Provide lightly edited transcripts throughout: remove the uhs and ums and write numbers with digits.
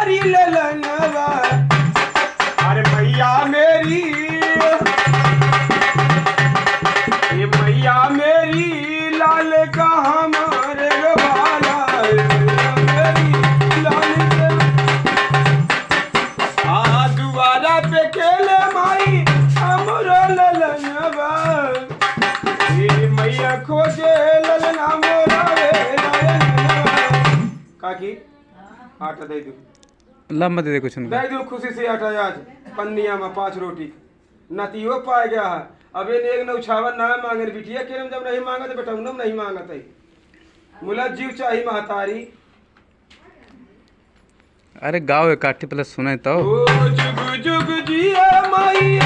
हमारी ललनवा अरे मैया मेरी ये मैया मेरी लाल का हमारे वाला मेरी लाल आ दुआरा पे खेले माई हमरो ललनवा ये मैया खोजे ललना मोरा काकी आटा दे दो लम्बा दे दे कुछ उनको दे दो खुशी से आटा आज पन्निया में 5 रोटी नतियो पा गया है अब इन एक नौछावन ना मांगे बिटिया केरम जब नहीं मांगा तो बेटा उनम नहीं मांगत है मुला जीव चाही महतारी अरे गाँव है काठी प्लस सुने तो ओ जुग जुग जिया माई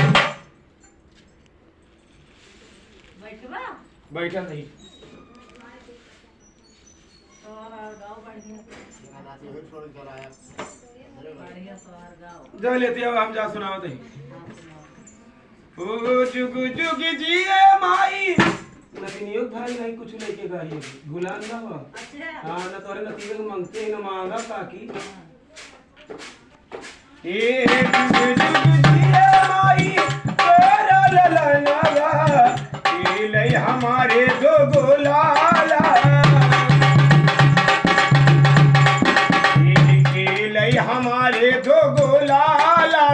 बैठा नहीं जा लेते अब हम जा सुनाओ थे ओ जुग जुग जिए माई नतिनियो भाई नहीं कुछ लेके गाई भुला ना हो हां ना तोरे नतिनियो मांगते ही ना मांगा काकी ए जुग जुग जिए माई तेरा ललनवा ए ले हमारे दो गोलाला ए के ले हमारे दो गोलाला